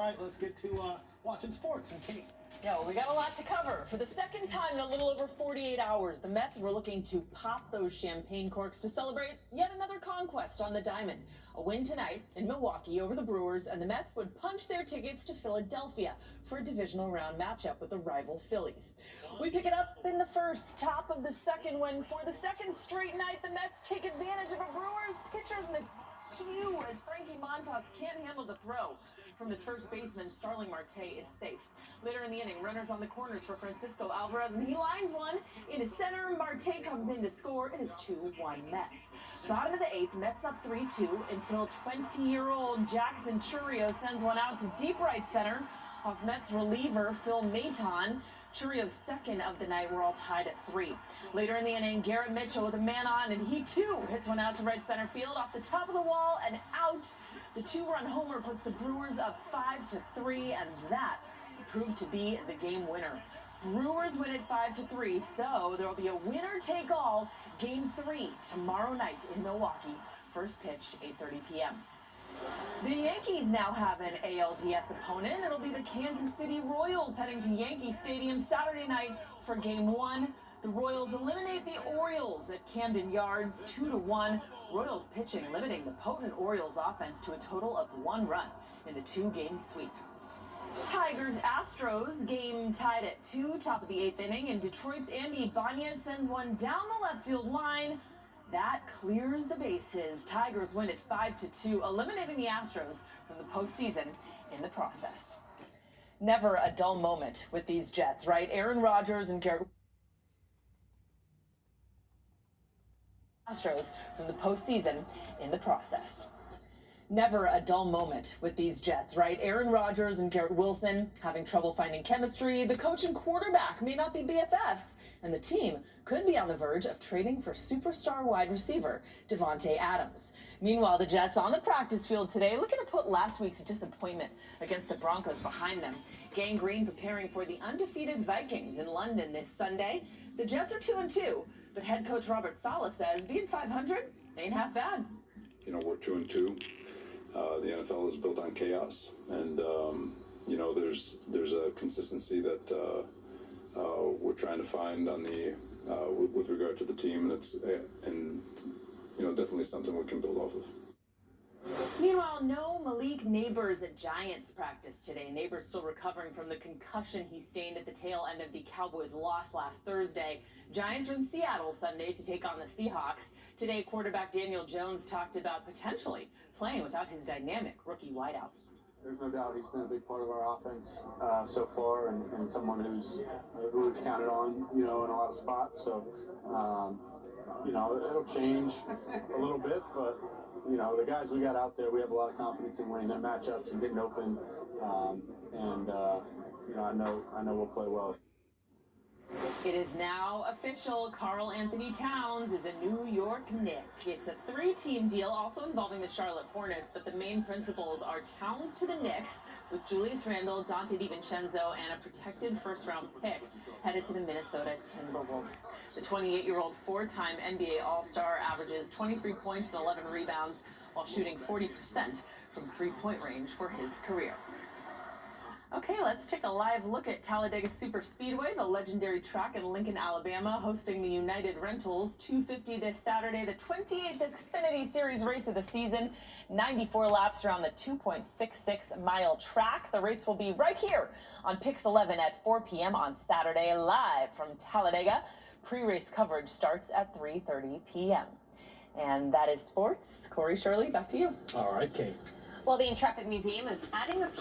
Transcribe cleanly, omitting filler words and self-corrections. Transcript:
right, let's get to watching sports. And Kate. Yeah, well, we got a lot to cover. For the second time in a little over 48 hours, the Mets were looking to pop those champagne corks to celebrate yet another conquest on the diamond. A win tonight in Milwaukee over the Brewers, and the Mets would punch their tickets to Philadelphia for a divisional round matchup with the rival Phillies. We pick it up in the first, top of the second, when for the second straight night, the Mets take advantage of a Brewers pitcher's miscue as Frankie Montas can't handle the throw. From his first baseman, Starling Marte is safe. Later in the inning, runners on the corners for Francisco Alvarez, and he lines one into center. Marte comes in to score. It is 2-1 Mets. Bottom of the eighth, Mets up 3-2 until 20-year-old Jackson Chourio sends one out to deep right center off Mets reliever Phil Maton. Churio's second of the night. We're all tied at 3. Later in the inning, Garrett Mitchell with a man on, and he too hits one out to right center field off the top of the wall and out. The 2-run homer puts the Brewers up 5-3, and that proved to be the game winner. Brewers win it 5-3, so there will be a winner-take-all Game 3 tomorrow night in Milwaukee. First pitch, 8:30 p.m. The Yankees now have an ALDS opponent. It'll be the Kansas City Royals heading to Yankee Stadium Saturday night for Game 1. The Royals eliminate the Orioles at Camden Yards 2-1. Royals pitching limiting the potent Orioles offense to a total of 1 run in the 2-game sweep. Tigers-Astros game tied at 2, top of the 8th inning, and Detroit's Andy Ibanez sends one down the left field line. That clears the bases. Tigers win it 5-2, eliminating the Astros from the postseason in the process. Never a dull moment with these Jets, right? Aaron Rodgers and Garrett Astros from the postseason in the process. Never a dull moment with these Jets, right? Aaron Rodgers and Garrett Wilson having trouble finding chemistry. The coach and quarterback may not be BFFs, and the team could be on the verge of trading for superstar wide receiver Devontae Adams. Meanwhile, the Jets on the practice field today looking to put last week's disappointment against the Broncos behind them. Gang Green preparing for the undefeated Vikings in London this Sunday. The Jets are 2-2, but head coach Robert Saleh says being 500 ain't half bad. You know, we're 2-2. The NFL is built on chaos, and you know, there's a consistency that we're trying to find on the with regard to the team, and it's you know, definitely something we can build off of. Meanwhile, no Malik Neighbors at Giants practice today. Neighbors still recovering from the concussion he sustained at the tail end of the Cowboys' loss last Thursday. Giants are in Seattle Sunday to take on the Seahawks. Today, quarterback Daniel Jones talked about potentially playing without his dynamic rookie wideout. There's no doubt he's been a big part of our offense so far, and someone who we've counted on, you know, in a lot of spots. So, you know, it'll change a little bit, but you know, the guys we got out there, we have a lot of confidence in winning their matchups and getting open, and you know, I know we'll play well. It is now official. Karl Anthony Towns is a New York Knick. It's a 3-team deal also involving the Charlotte Hornets, but the main principals are Towns to the Knicks with Julius Randle, Dante DiVincenzo, and a protected first-round pick headed to the Minnesota Timberwolves. The 28-year-old four-time NBA All-Star averages 23 points and 11 rebounds while shooting 40% from three-point range for his career. Okay, let's take a live look at Talladega Superspeedway, the legendary track in Lincoln, Alabama, hosting the United Rentals 250 this Saturday, the 28th Xfinity Series race of the season. 94 laps around the 2.66-mile track. The race will be right here on Pix 11 at 4 p.m. on Saturday, live from Talladega. Pre-race coverage starts at 3:30 p.m. And that is sports. Corey, Shirley, back to you. All right, Kate. Well, the Intrepid Museum is adding a piece